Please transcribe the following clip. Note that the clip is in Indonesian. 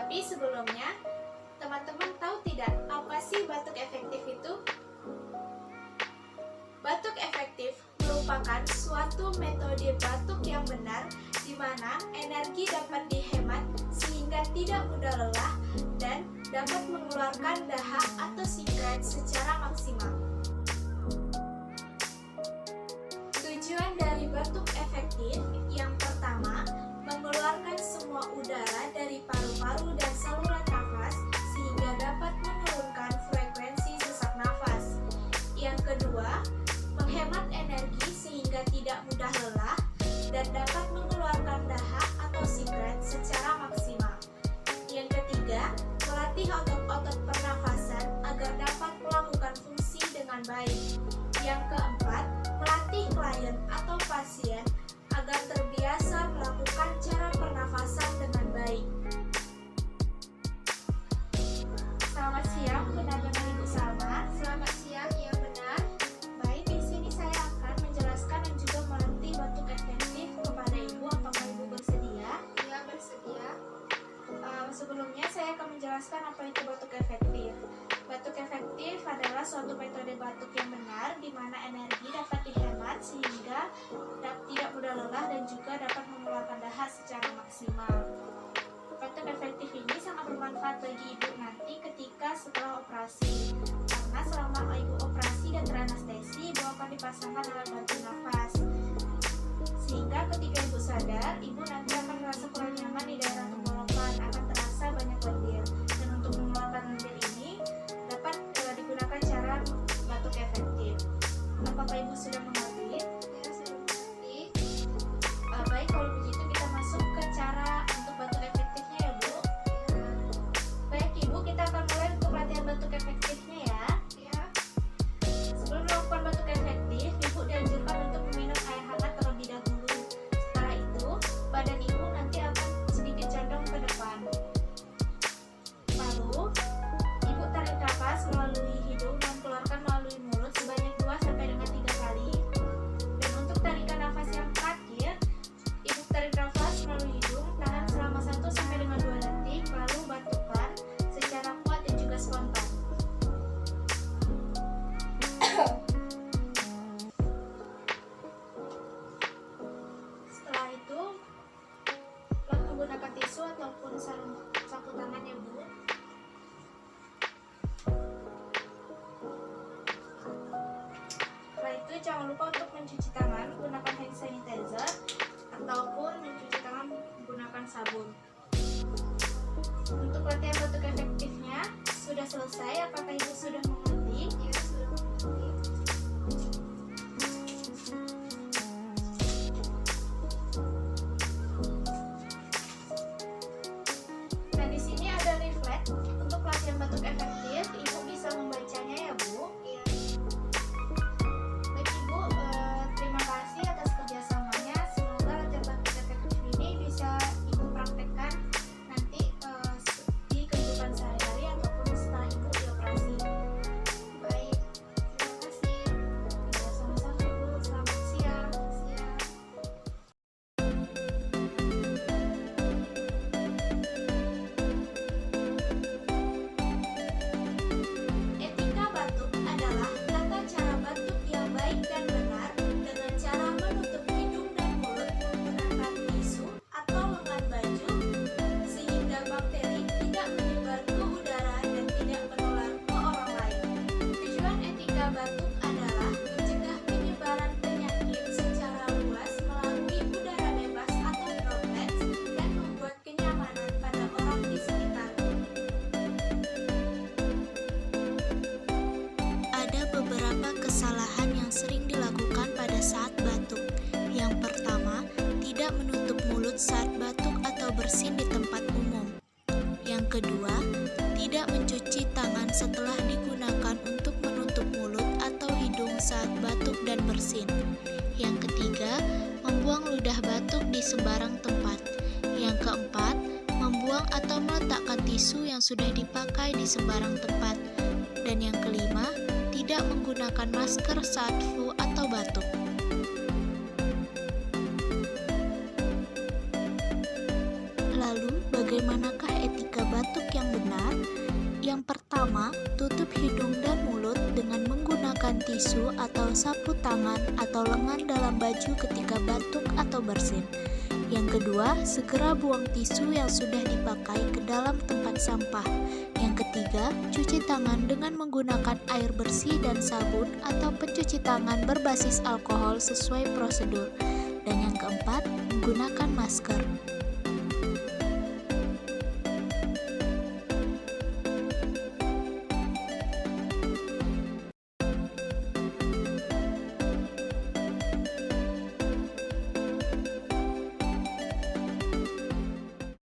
Tapi sebelumnya, teman-teman tahu tidak apa sih batuk efektif itu? Batuk efektif merupakan suatu metode batuk yang benar di mana energi dapat dihemat sehingga tidak mudah lelah dan dapat mengeluarkan dahak atau sikrat secara maksimal. Tujuan dari batuk efektif yang pertama, mengeluarkan semua udara dari paru-paru dan saluran nafas sehingga dapat menurunkan frekuensi sesak nafas. Yang kedua, menghemat energi sehingga tidak mudah lelah dan dapat mengeluarkan dahak atau sikrat secara maksimal. Yang ketiga, melatih otot-otot pernafasan agar dapat melakukan fungsi dengan baik. Yang keempat, melatih klien atau pasien agar terbiasa melakukan cara pernafasan dengan baik. Selamat siang, benar dengan Ibu Salma. Selamat siang, iya benar. Baik, di sini saya akan menjelaskan dan juga melatih batuk efektif kepada Ibu. Apakah Ibu bersedia? Iya, bersedia. Sebelumnya saya akan menjelaskan apa itu batuk efektif. Batuk efektif adalah suatu metode batuk yang benar di mana energi dapat dihemat sehingga tidak mudah lelah dan juga dapat mengeluarkan dahak secara maksimal. Batuk efektif ini sangat bermanfaat bagi ibu nanti ketika setelah operasi, karena selama ibu operasi dan teranestesi, ibu akan dipasangkan alat bantu nafas, sehingga ketika ibu sadar, ibu nanti akan merasa kurang nyaman di daerah tenggorokan, akan terasa banyak lendir. Dan untuk mengeluarkan lendir ini dapat digunakan cara batuk efektif. Apakah ibu sudah mengerti? Ya, sudah mengerti. Baik, kalau begitu kita masuk ke cara untuk batuk efektifnya ya Bu. Baik Ibu, kita akan mulai untuk latihan batuk efektifnya ya. Sebelum melakukan batuk efektif, Ibu dianjurkan untuk meminum air hangat terlebih dahulu. Setelah itu, badan Ibu nanti akan sedikit condong ke depan. Lalu, Ibu tarik nafas melalui hidung dan keluarkan melalui mulut sebanyak 2-3 kali. Dan untuk tarikan nafas yang terakhir, Ibu tarik nafas melalui hidung, tahan selama 1-2 detik, lalu batukkan secara kuat dan juga spontan. Setelah itu, menggunakan tisu ataupun sapu tangan ya Bu. Setelah itu, jangan lupa untuk mencuci tangan menggunakan hand sanitizer ataupun mencuci tangan menggunakan sabun. Untuk latihan batuk efektifnya sudah selesai. Apakah Ibu sudah mengerti? Ya, sudah mengerti. Nah, di sini ada leaflet untuk latihan batuk efektif. Ibu bisa membacanya ya Bu. Iya. Baik Ibu, terima kasih atas kerjasamanya. Semoga latihan batuk efektif ini bisa Ibu praktekkan nanti di kehidupan sehari-hari ataupun setelah Ibu dioperasi. Baik, terima kasih. Ya, sama-sama Ibu. Selamat siang. Etika batuk adalah tata cara batuk yang baik dan benar dengan cara menutup hidung dan mulut menggunakan tisu atau lengan baju sehingga bakteri tidak menyebar ke udara dan tidak menular ke orang lain. Tujuan etika batuk adalah mencegah penyebaran penyakit secara luas melalui udara bebas atau droplets dan membuat kenyamanan pada orang di sekitar. Ada beberapa kesalahan yang sering dilakukan pada saat batuk. Yang pertama, tidak menutup mulut saat batuk atau bersin di tempat umum. Yang kedua, tidak mencuci tangan setelah digunakan untuk menutup mulut atau hidung saat batuk dan bersin. Yang ketiga, membuang ludah batuk di sembarang tempat. Yang keempat, membuang atau meletakkan tisu yang sudah dipakai di sembarang tempat. Dan yang kelima, tidak menggunakan masker saat flu atau batuk. Lalu, bagaimana bagaimanakah etika batuk yang benar? Yang pertama, tutup hidung dan mulut dengan menggunakan tisu atau sapu tangan atau lengan dalam baju ketika batuk atau bersin. Yang kedua, segera buang tisu yang sudah dipakai ke dalam tempat sampah. Yang ketiga, cuci tangan dengan menggunakan air bersih dan sabun atau pencuci tangan berbasis alkohol sesuai prosedur. Dan yang keempat, menggunakan masker.